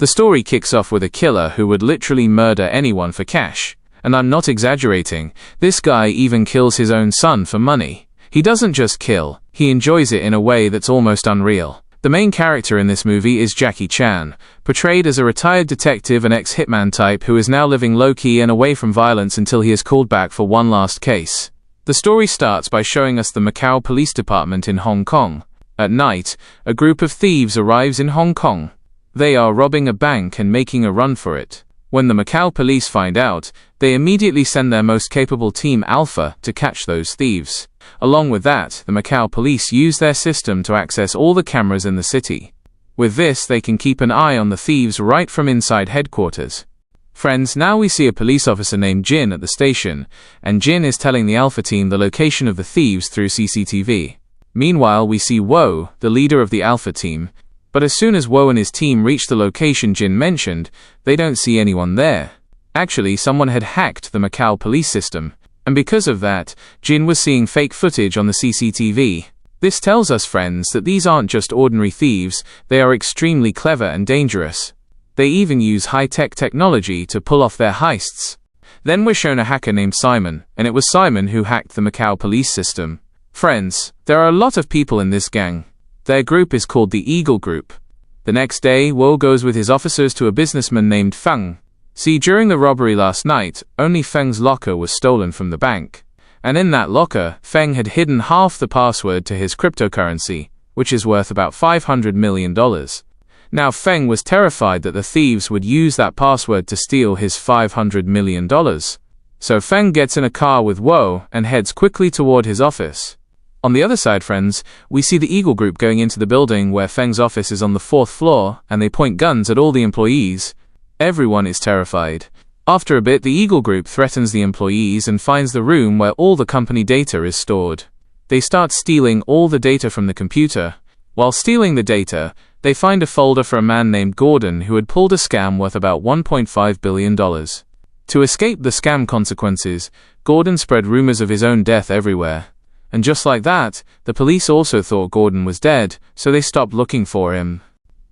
The story kicks off with a killer who would literally murder anyone for cash. And I'm not exaggerating, this guy even kills his own son for money. He doesn't just kill, he enjoys it in a way that's almost unreal. The main character in this movie is Jackie Chan, portrayed as a retired detective and ex-hitman type who is now living low-key and away from violence until he is called back for one last case. The story starts by showing us the Macau Police Department in Hong Kong. At night, a group of thieves arrives in Hong Kong. They are robbing a bank and making a run for it. When the Macau police find out, they immediately send their most capable team Alpha to catch those thieves. Along with that, the Macau police use their system to access all the cameras in the city. With this, they can keep an eye on the thieves right from inside headquarters. Friends, now we see a police officer named Jin at the station, and Jin is telling the Alpha team the location of the thieves through CCTV. Meanwhile, we see Wo, the leader of the Alpha team, but as soon as Wo and his team reach the location Jin mentioned, they don't see anyone there. Actually, someone had hacked the Macau police system, and because of that, Jin was seeing fake footage on the CCTV. This tells us, friends, that these aren't just ordinary thieves, they are extremely clever and dangerous. They even use high-tech technology to pull off their heists. Then we're shown a hacker named Simon, and it was Simon who hacked the Macau police system. Friends, there are a lot of people in this gang. Their group is called the Eagle Group. The next day, Wo goes with his officers to a businessman named Feng. See, during the robbery last night, only Feng's locker was stolen from the bank. And in that locker, Feng had hidden half the password to his cryptocurrency, which is worth about $500 million. Now Feng was terrified that the thieves would use that password to steal his $500 million. So Feng gets in a car with Wo and heads quickly toward his office. On the other side, friends, we see the Eagle Group going into the building where Feng's office is on the 4th floor, and they point guns at all the employees. Everyone is terrified. After a bit, the Eagle Group threatens the employees and finds the room where all the company data is stored. They start stealing all the data from the computer. While stealing the data, they find a folder for a man named Gordon who had pulled a scam worth about $1.5 billion. To escape the scam consequences, Gordon spread rumors of his own death everywhere. And just like that, the police also thought Gordon was dead, so they stopped looking for him.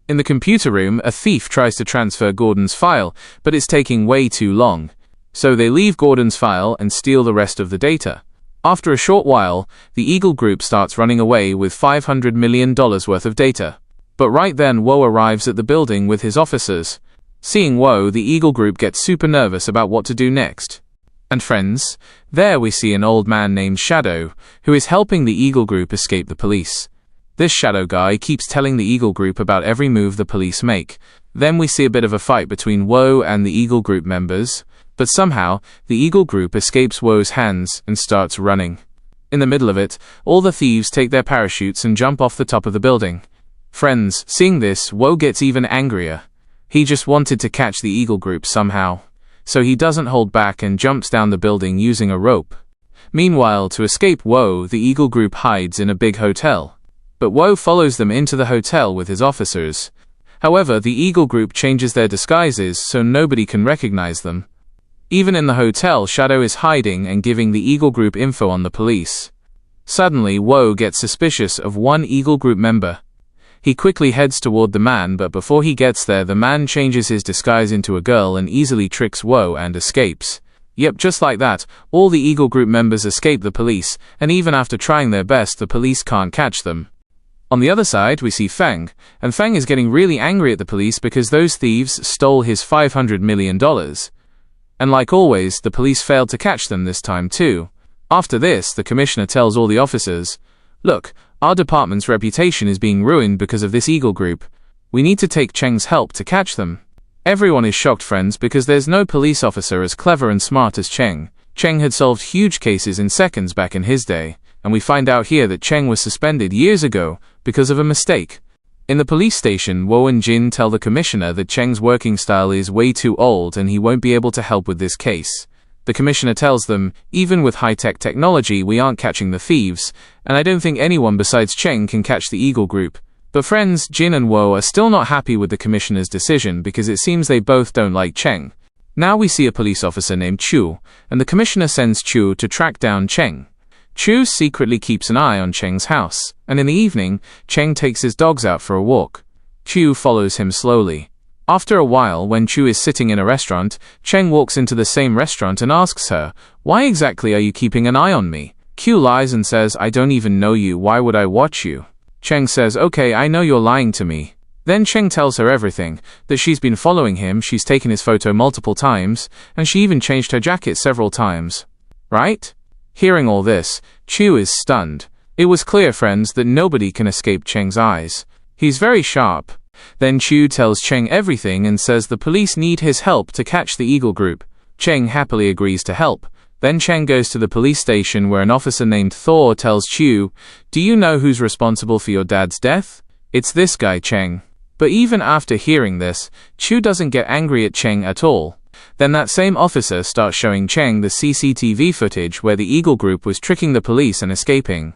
In the computer room, a thief tries to transfer Gordon's file, but it's taking way too long. So they leave Gordon's file and steal the rest of the data. After a short while, the Eagle Group starts running away with $500 million worth of data. But right then, Wo arrives at the building with his officers. Seeing Wo, the Eagle Group gets super nervous about what to do next. And friends, there we see an old man named Shadow, who is helping the Eagle Group escape the police. This Shadow guy keeps telling the Eagle Group about every move the police make. Then we see a bit of a fight between Wo and the Eagle Group members, but somehow, the Eagle Group escapes Wo's hands and starts running. In the middle of it, all the thieves take their parachutes and jump off the top of the building. Friends, seeing this, Wo gets even angrier. He just wanted to catch the Eagle Group somehow. So he doesn't hold back and jumps down the building using a rope. Meanwhile, to escape Wo, the Eagle Group hides in a big hotel. But Wo follows them into the hotel with his officers. However, the Eagle Group changes their disguises so nobody can recognize them. Even in the hotel, Shadow is hiding and giving the Eagle Group info on the police. Suddenly, Wo gets suspicious of one Eagle Group member. He quickly heads toward the man, but before he gets there, the man changes his disguise into a girl and easily tricks Wo and escapes. Yep, just like that, all the Eagle Group members escape the police, and even after trying their best, the police can't catch them. On the other side, we see Feng, and Feng is getting really angry at the police because those thieves stole his $500 million. And like always, the police failed to catch them this time too. After this, the commissioner tells all the officers, "Look, our department's reputation is being ruined because of this Eagle Group. We need to take Cheng's help to catch them." Everyone is shocked, friends, because there's no police officer as clever and smart as Cheng. Cheng had solved huge cases in seconds back in his day, and we find out here that Cheng was suspended years ago because of a mistake. In the police station, Wo and Jin tell the commissioner that Cheng's working style is way too old and he won't be able to help with this case. The commissioner tells them, even with high-tech technology, we aren't catching the thieves, and I don't think anyone besides Cheng can catch the Eagle Group. But friends, Jin and Wo are still not happy with the commissioner's decision because it seems they both don't like Cheng. Now we see a police officer named Chu, and the commissioner sends Chu to track down Cheng. Chu secretly keeps an eye on Cheng's house, and in the evening, Cheng takes his dogs out for a walk. Chu follows him slowly. After a while, when Chu is sitting in a restaurant, Cheng walks into the same restaurant and asks her, "Why exactly are you keeping an eye on me?" Q lies and says, "I don't even know you, why would I watch you?" Cheng says, "Okay, I know you're lying to me." Then Cheng tells her everything, that she's been following him, she's taken his photo multiple times, and she even changed her jacket several times. Right? Hearing all this, Chu is stunned. It was clear, friends, that nobody can escape Cheng's eyes. He's very sharp. Then Chu tells Cheng everything and says the police need his help to catch the Eagle Group. Cheng happily agrees to help. Then Cheng goes to the police station where an officer named Thor tells Chu, "Do you know who's responsible for your dad's death? It's this guy, Cheng." But even after hearing this, Chu doesn't get angry at Cheng at all. Then that same officer starts showing Cheng the CCTV footage where the Eagle Group was tricking the police and escaping.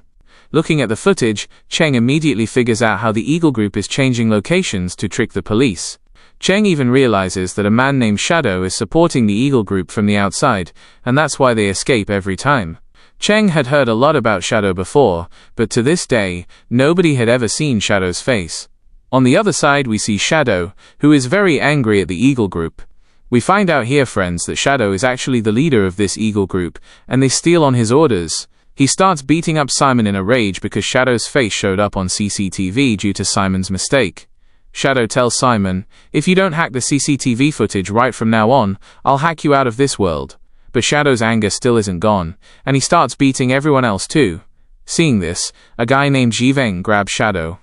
Looking at the footage, Cheng immediately figures out how the Eagle Group is changing locations to trick the police. Cheng even realizes that a man named Shadow is supporting the Eagle Group from the outside, and that's why they escape every time. Cheng had heard a lot about Shadow before, but to this day, nobody had ever seen Shadow's face. On the other side, we see Shadow, who is very angry at the Eagle Group. We find out here, friends, that Shadow is actually the leader of this Eagle Group, and they steal on his orders. He starts beating up Simon in a rage because Shadow's face showed up on CCTV due to Simon's mistake. Shadow tells Simon, "If you don't hack the CCTV footage right from now on, I'll hack you out of this world." But Shadow's anger still isn't gone, and he starts beating everyone else too. Seeing this, a guy named Jiveng grabs Shadow.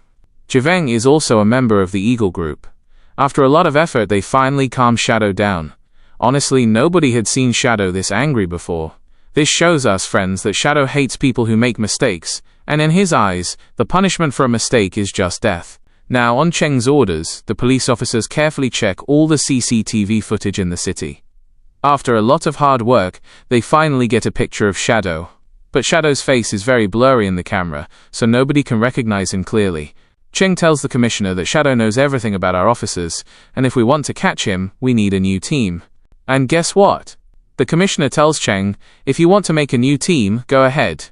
Jiveng is also a member of the Eagle Group. After a lot of effort, they finally calm Shadow down. Honestly, nobody had seen Shadow this angry before. This shows us, friends, that Shadow hates people who make mistakes, and in his eyes, the punishment for a mistake is just death. Now, on Cheng's orders, the police officers carefully check all the CCTV footage in the city. After a lot of hard work, they finally get a picture of Shadow. But Shadow's face is very blurry in the camera, so nobody can recognize him clearly. Cheng tells the commissioner that Shadow knows everything about our officers, and if we want to catch him, we need a new team. And guess what? The commissioner tells Cheng, "If you want to make a new team, go ahead."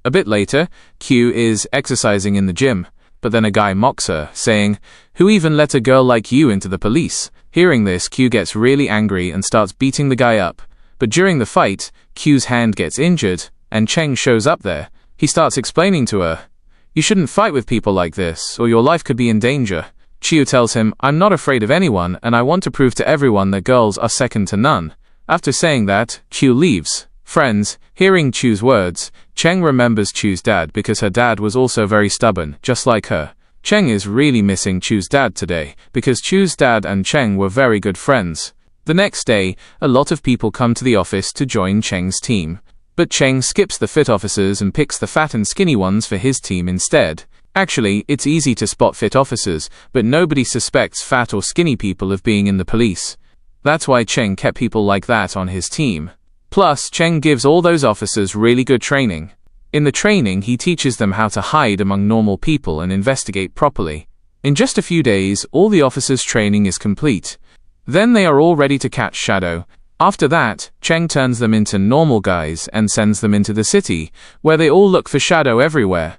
A bit later, Q is exercising in the gym, but then a guy mocks her, saying, "Who even let a girl like you into the police?" Hearing this, Q gets really angry and starts beating the guy up. But during the fight, Q's hand gets injured, and Cheng shows up there. He starts explaining to her, "You shouldn't fight with people like this, or your life could be in danger." Q tells him, "I'm not afraid of anyone, and I want to prove to everyone that girls are second to none." After saying that, Q leaves. Friends, hearing Chu's words, Cheng remembers Chu's dad because her dad was also very stubborn, just like her. Cheng is really missing Chu's dad today, because Chu's dad and Cheng were very good friends. The next day, a lot of people come to the office to join Cheng's team. But Cheng skips the fit officers and picks the fat and skinny ones for his team instead. Actually, it's easy to spot fit officers, but nobody suspects fat or skinny people of being in the police. That's why Cheng kept people like that on his team. Plus, Cheng gives all those officers really good training. In the training, he teaches them how to hide among normal people and investigate properly. In just a few days, all the officers' training is complete. Then they are all ready to catch Shadow. After that, Cheng turns them into normal guys and sends them into the city, where they all look for Shadow everywhere.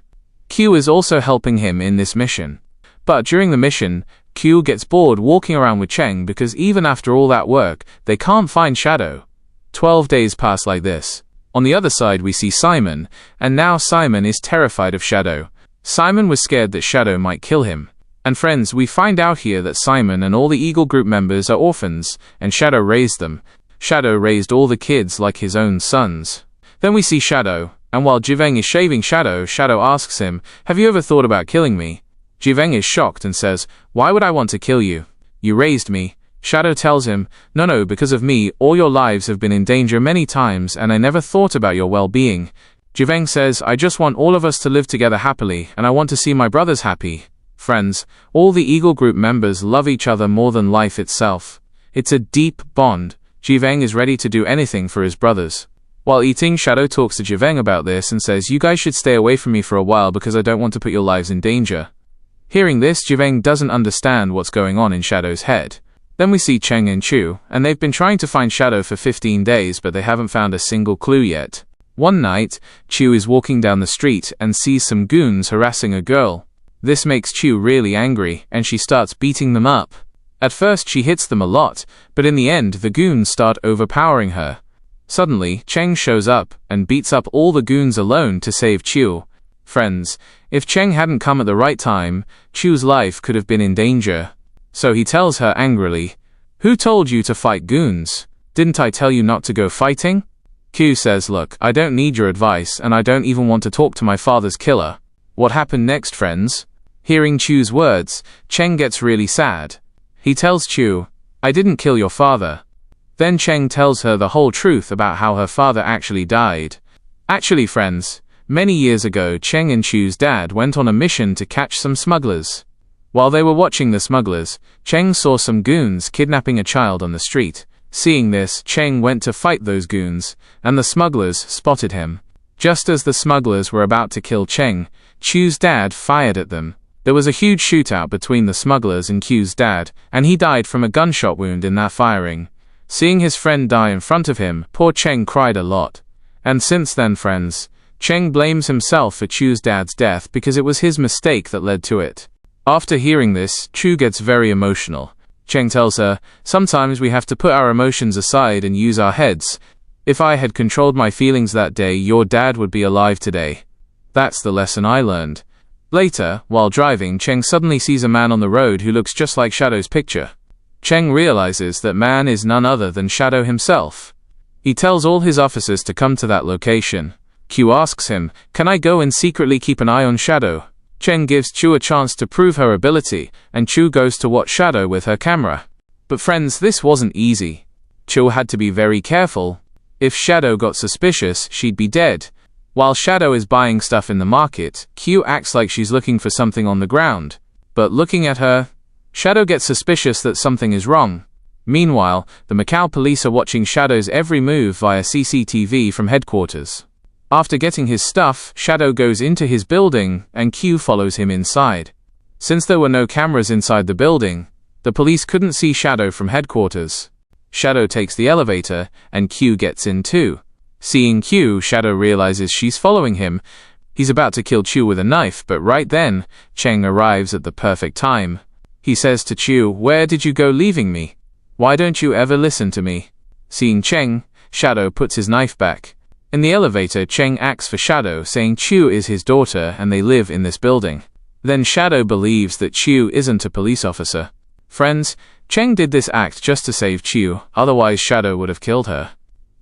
Q is also helping him in this mission. But during the mission, Q gets bored walking around with Cheng because even after all that work, they can't find Shadow. 12 days pass like this. On the other side, we see Simon, and now Simon is terrified of Shadow. Simon was scared that Shadow might kill him. And friends, we find out here that Simon and all the Eagle Group members are orphans, and Shadow raised them. Shadow raised all the kids like his own sons. Then we see Shadow, and while Jiveng is shaving Shadow, Shadow asks him, "Have you ever thought about killing me?" Jiveng is shocked and says, "Why would I want to kill you? You raised me." Shadow tells him, No, because of me, all your lives have been in danger many times and I never thought about your well-being." Jiveng says, "I just want all of us to live together happily, and I want to see my brothers happy." Friends, all the Eagle Group members love each other more than life itself. It's a deep bond. Jiveng is ready to do anything for his brothers. While eating, Shadow talks to Jiveng about this and says, "You guys should stay away from me for a while because I don't want to put your lives in danger." Hearing this, Jiveng doesn't understand what's going on in Shadow's head. Then we see Cheng and Chu, and they've been trying to find Shadow for 15 days, but they haven't found a single clue yet. One night, Chu is walking down the street and sees some goons harassing a girl. This makes Chu really angry, and she starts beating them up. At first she hits them a lot, but in the end the goons start overpowering her. Suddenly, Cheng shows up and beats up all the goons alone to save Chiu. Friends, if Cheng hadn't come at the right time, Chiu's life could have been in danger. So he tells her angrily, "Who told you to fight goons? Didn't I tell you not to go fighting?" Q says, "Look, I don't need your advice and I don't even want to talk to my father's killer." What happened next, friends? Hearing Chiu's words, Cheng gets really sad. He tells Chiu, "I didn't kill your father." Then Cheng tells her the whole truth about how her father actually died. Actually, friends, many years ago Cheng and Chiu's dad went on a mission to catch some smugglers. While they were watching the smugglers, Cheng saw some goons kidnapping a child on the street. Seeing this, Cheng went to fight those goons, and the smugglers spotted him. Just as the smugglers were about to kill Cheng, Chiu's dad fired at them. There was a huge shootout between the smugglers and Q's dad, and he died from a gunshot wound in that firing. Seeing his friend die in front of him, poor Cheng cried a lot. And since then, friends, Cheng blames himself for Chu's dad's death because it was his mistake that led to it. After hearing this, Chu gets very emotional. Cheng tells her, "Sometimes we have to put our emotions aside and use our heads. If I had controlled my feelings that day, your dad would be alive today." That's the lesson I learned. Later, while driving, Cheng suddenly sees a man on the road who looks just like Shadow's picture. Cheng realizes that man is none other than Shadow himself. He tells all his officers to come to that location. Q asks him, "Can I go and secretly keep an eye on Shadow?" Cheng gives Chu a chance to prove her ability, and Chu goes to watch Shadow with her camera. But friends, this wasn't easy. Chu had to be very careful. If Shadow got suspicious, she'd be dead. While Shadow is buying stuff in the market, Q acts like she's looking for something on the ground. But looking at her, Shadow gets suspicious that something is wrong. Meanwhile, the Macau police are watching Shadow's every move via CCTV from headquarters. After getting his stuff, Shadow goes into his building, and Q follows him inside. Since there were no cameras inside the building, the police couldn't see Shadow from headquarters. Shadow takes the elevator, and Q gets in too. Seeing Q, Shadow realizes she's following him. He's about to kill Chu with a knife, but right then, Cheng arrives at the perfect time. He says to Chu, "Where did you go leaving me? Why don't you ever listen to me?" Seeing Cheng, Shadow puts his knife back. In the elevator, Cheng asks for Shadow, saying Chu is his daughter and they live in this building. Then Shadow believes that Chu isn't a police officer. Friends, Cheng did this act just to save Chu, otherwise Shadow would have killed her.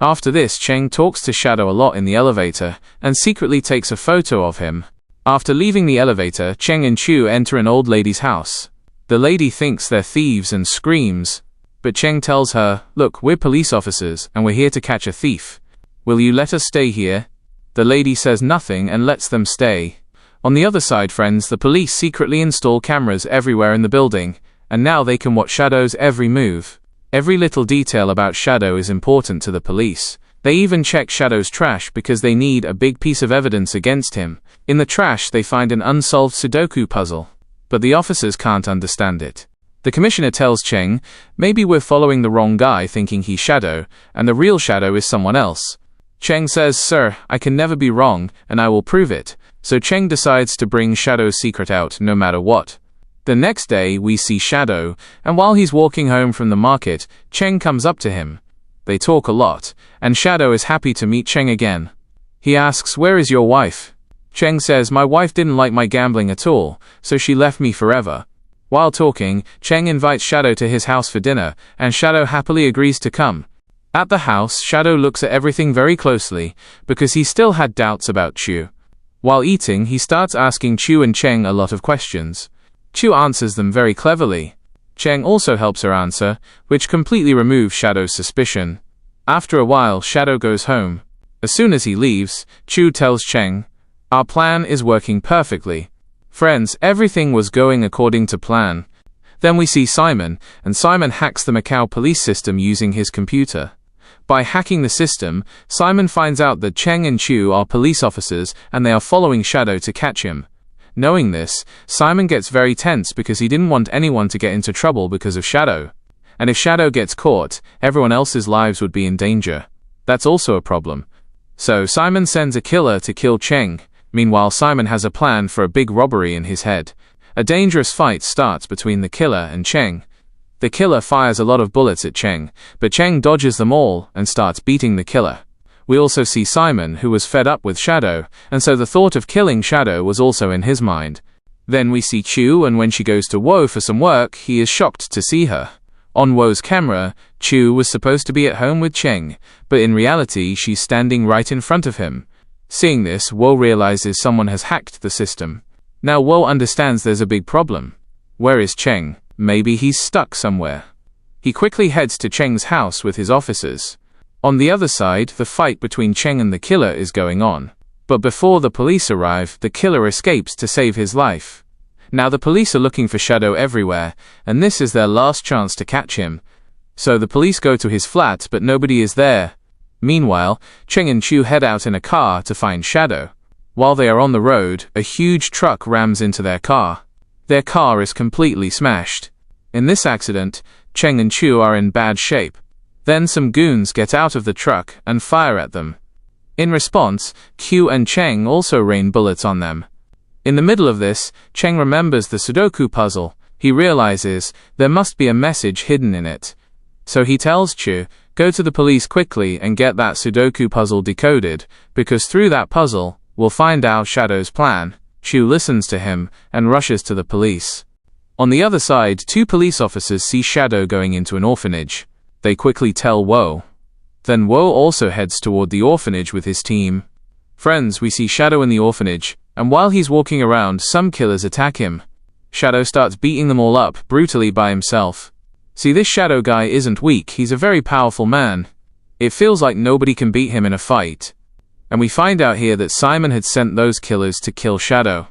After this, Cheng talks to Shadow a lot in the elevator, and secretly takes a photo of him. After leaving the elevator, Cheng and Chu enter an old lady's house. The lady thinks they're thieves and screams, but Cheng tells her, "Look, we're police officers, and we're here to catch a thief. Will you let us stay here?" The lady says nothing and lets them stay. On the other side, friends, the police secretly install cameras everywhere in the building, and now they can watch Shadow's every move. Every little detail about Shadow is important to the police. They even check Shadow's trash because they need a big piece of evidence against him. In the trash, they find an unsolved Sudoku puzzle, but the officers can't understand it. The commissioner tells Cheng, "Maybe we're following the wrong guy thinking he's Shadow, and the real Shadow is someone else." Cheng says, "Sir, I can never be wrong, and I will prove it." So Cheng decides to bring Shadow's secret out no matter what. The next day, we see Shadow, and while he's walking home from the market, Cheng comes up to him. They talk a lot, and Shadow is happy to meet Cheng again. He asks, "Where is your wife?" Cheng says, "My wife didn't like my gambling at all, so she left me forever." While talking, Cheng invites Shadow to his house for dinner, and Shadow happily agrees to come. At the house, Shadow looks at everything very closely, because he still had doubts about Chu. While eating, he starts asking Chu and Cheng a lot of questions. Chu answers them very cleverly. Cheng also helps her answer, which completely removes Shadow's suspicion. After a while, Shadow goes home. As soon as he leaves, Chu tells Cheng, "Our plan is working perfectly." Friends, everything was going according to plan. Then we see Simon, and Simon hacks the Macau police system using his computer. By hacking the system, Simon finds out that Cheng and Chu are police officers and they are following Shadow to catch him. Knowing this, Simon gets very tense because he didn't want anyone to get into trouble because of Shadow. And if Shadow gets caught, everyone else's lives would be in danger. That's also a problem. So Simon sends a killer to kill Cheng. Meanwhile, Simon has a plan for a big robbery in his head. A dangerous fight starts between the killer and Cheng. The killer fires a lot of bullets at Cheng, but Cheng dodges them all and starts beating the killer. We also see Simon, who was fed up with Shadow, and so the thought of killing Shadow was also in his mind. Then we see Chu, and when she goes to Wo for some work, he is shocked to see her. On Wo's camera, Chu was supposed to be at home with Cheng, but in reality she's standing right in front of him. Seeing this, Wo realizes someone has hacked the system. Now Wo understands there's a big problem. Where is Cheng? Maybe he's stuck somewhere. He quickly heads to Cheng's house with his officers. On the other side, the fight between Cheng and the killer is going on. But before the police arrive, the killer escapes to save his life. Now the police are looking for Shadow everywhere, and this is their last chance to catch him. So the police go to his flat, but nobody is there. Meanwhile, Cheng and Chu head out in a car to find Shadow. While they are on the road, a huge truck rams into their car. Their car is completely smashed. In this accident, Cheng and Chu are in bad shape. Then some goons get out of the truck and fire at them. In response, Q and Cheng also rain bullets on them. In the middle of this, Cheng remembers the Sudoku puzzle. He realizes there must be a message hidden in it. So he tells Chu, go to the police quickly and get that Sudoku puzzle decoded, because through that puzzle, we'll find out Shadow's plan. Chu listens to him and rushes to the police. On the other side, two police officers see Shadow going into an orphanage. They quickly tell Wo. Then Wo also heads toward the orphanage with his team. Friends, we see Shadow in the orphanage, and while he's walking around, some killers attack him. Shadow starts beating them all up brutally by himself. See, this Shadow guy isn't weak, he's a very powerful man. It feels like nobody can beat him in a fight. And we find out here that Simon had sent those killers to kill Shadow.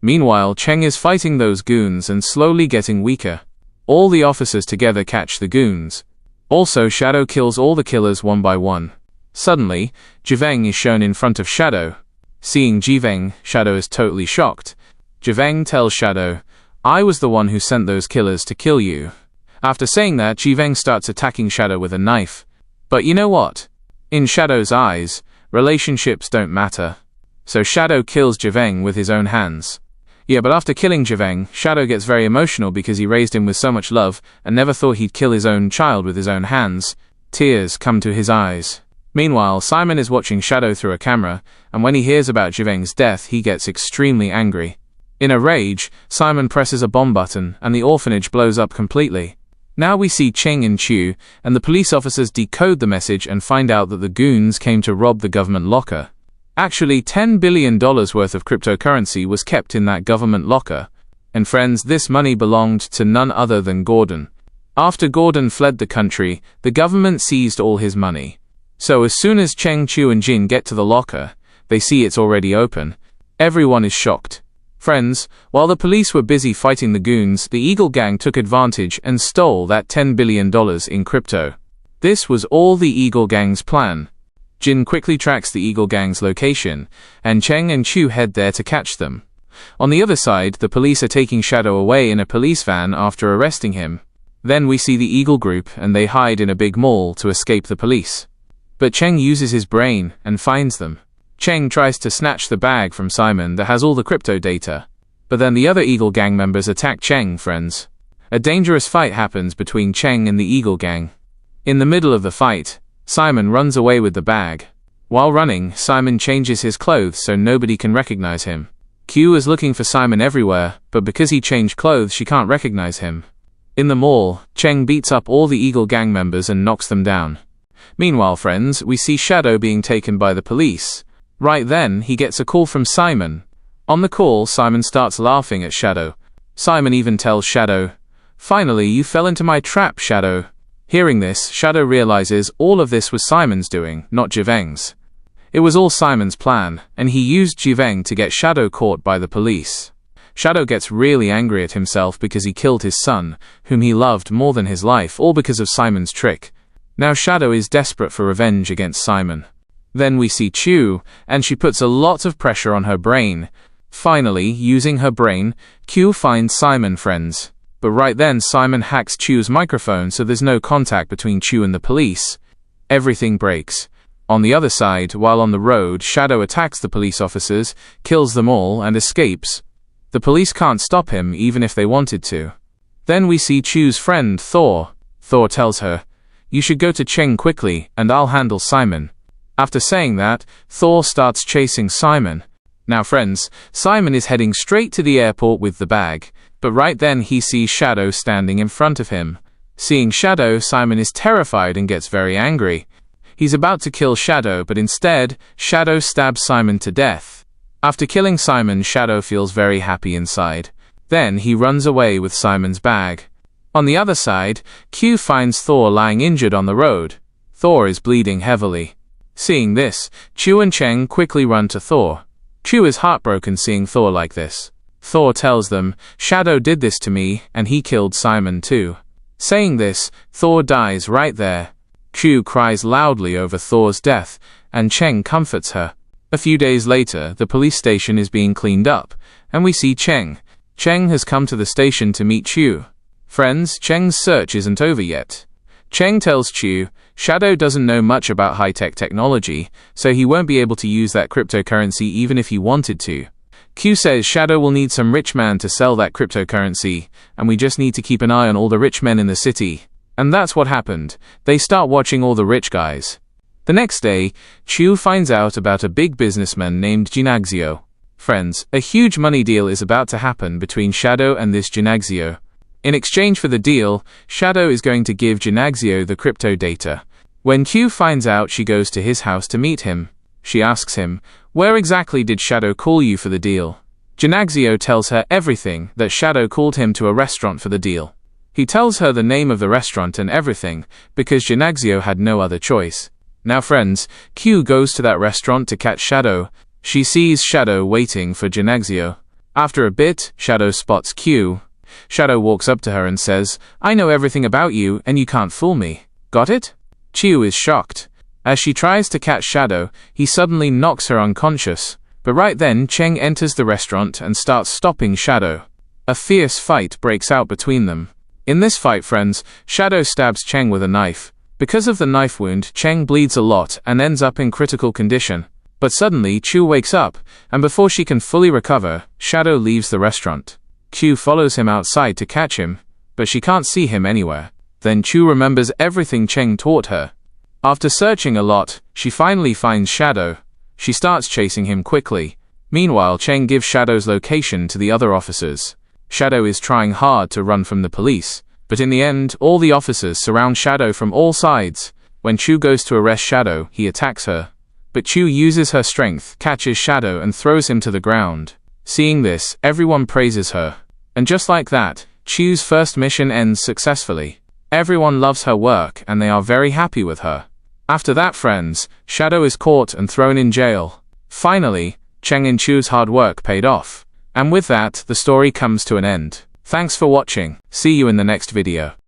Meanwhile, Cheng is fighting those goons and slowly getting weaker. All the officers together catch the goons. Also, Shadow kills all the killers one by one. Suddenly, Jiveng is shown in front of Shadow. Seeing Jiveng, Shadow is totally shocked. Jiveng tells Shadow, I was the one who sent those killers to kill you. After saying that, Jiveng starts attacking Shadow with a knife. But you know what? In Shadow's eyes, relationships don't matter. So Shadow kills Jiveng with his own hands. Yeah, but after killing Jiveng, Shadow gets very emotional because he raised him with so much love and never thought he'd kill his own child with his own hands. Tears come to his eyes. Meanwhile, Simon is watching Shadow through a camera, and when he hears about Jiveng's death, he gets extremely angry. In a rage, Simon presses a bomb button, and the orphanage blows up completely. Now we see Cheng and Chu, and the police officers decode the message and find out that the goons came to rob the government locker. Actually, $10 billion worth of cryptocurrency was kept in that government locker. And friends, this money belonged to none other than Gordon. After Gordon fled the country, the government seized all his money. So as soon as Cheng, Chu and Jin get to the locker, they see it's already open. Everyone is shocked. Friends, while the police were busy fighting the goons, the Eagle Gang took advantage and stole that $10 billion in crypto. This was all the Eagle Gang's plan. Jin quickly tracks the Eagle Gang's location, and Cheng and Chu head there to catch them. On the other side, the police are taking Shadow away in a police van after arresting him. Then we see the Eagle Group, and they hide in a big mall to escape the police. But Cheng uses his brain and finds them. Cheng tries to snatch the bag from Simon that has all the crypto data. But then the other Eagle Gang members attack Cheng, friends. A dangerous fight happens between Cheng and the Eagle Gang. In the middle of the fight, Simon runs away with the bag. While running, Simon changes his clothes so nobody can recognize him. Q is looking for Simon everywhere, but because he changed clothes, she can't recognize him. In the mall, Cheng beats up all the Eagle Gang members and knocks them down. Meanwhile, friends, we see Shadow being taken by the police. Right then, he gets a call from Simon. On the call, Simon starts laughing at Shadow. Simon even tells Shadow, "Finally, you fell into my trap, Shadow." Hearing this, Shadow realizes all of this was Simon's doing, not Jiveng's. It was all Simon's plan, and he used Jiveng to get Shadow caught by the police. Shadow gets really angry at himself because he killed his son, whom he loved more than his life, all because of Simon's trick. Now Shadow is desperate for revenge against Simon. Then we see Chu, and she puts a lot of pressure on her brain. Finally, using her brain, Q finds Simon, friends. But right then Simon hacks Chu's microphone so there's no contact between Chu and the police. Everything breaks. On the other side, while on the road, Shadow attacks the police officers, kills them all, and escapes. The police can't stop him even if they wanted to. Then we see Chu's friend, Thor. Thor tells her, "You should go to Cheng quickly, and I'll handle Simon." After saying that, Thor starts chasing Simon. Now friends, Simon is heading straight to the airport with the bag, but right then he sees Shadow standing in front of him. Seeing Shadow, Simon is terrified and gets very angry. He's about to kill Shadow, but instead, Shadow stabs Simon to death. After killing Simon, Shadow feels very happy inside. Then he runs away with Simon's bag. On the other side, Q finds Thor lying injured on the road. Thor is bleeding heavily. Seeing this, Chu and Cheng quickly run to Thor. Chu is heartbroken seeing Thor like this. Thor tells them, "Shadow did this to me, and he killed Simon too." Saying this, Thor dies right there. Chu cries loudly over Thor's death, and Cheng comforts her. A few days later, the police station is being cleaned up, and we see Cheng. Cheng has come to the station to meet Chu. Friends, Cheng's search isn't over yet. Cheng tells Chu, Shadow doesn't know much about high-tech technology, so he won't be able to use that cryptocurrency even if he wanted to. Q says Shadow will need some rich man to sell that cryptocurrency, and we just need to keep an eye on all the rich men in the city. And that's what happened. They start watching all the rich guys. The next day, Chu finds out about a big businessman named Jinaxio. Friends, a huge money deal is about to happen between Shadow and this Jinaxio. In exchange for the deal, Shadow is going to give Jinaxio the crypto data. When Q finds out, she goes to his house to meet him. She asks him, "Where exactly did Shadow call you for the deal?" Jinaxio tells her everything, that Shadow called him to a restaurant for the deal. He tells her the name of the restaurant and everything, because Jinaxio had no other choice. Now friends, Q goes to that restaurant to catch Shadow. She sees Shadow waiting for Jinaxio. After a bit, Shadow spots Q. Shadow walks up to her and says, "I know everything about you, and you can't fool me. Got it?" Q is shocked. As she tries to catch Shadow, he suddenly knocks her unconscious. But right then, Cheng enters the restaurant and starts stopping Shadow. A fierce fight breaks out between them. In this fight, friends, Shadow stabs Cheng with a knife. Because of the knife wound, Cheng bleeds a lot and ends up in critical condition. But suddenly, Chu wakes up, and before she can fully recover, Shadow leaves the restaurant. Chu follows him outside to catch him, but she can't see him anywhere. Then Chu remembers everything Cheng taught her. After searching a lot, she finally finds Shadow. She starts chasing him quickly. Meanwhile, Cheng gives Shadow's location to the other officers. Shadow is trying hard to run from the police, but in the end, all the officers surround Shadow from all sides. When Chu goes to arrest Shadow, he attacks her. But Chu uses her strength, catches Shadow, and throws him to the ground. Seeing this, everyone praises her. And just like that, Chu's first mission ends successfully. Everyone loves her work, and they are very happy with her. After that, friends, Shadow is caught and thrown in jail. Finally, Cheng and Chu's hard work paid off. And with that, the story comes to an end. Thanks for watching. See you in the next video.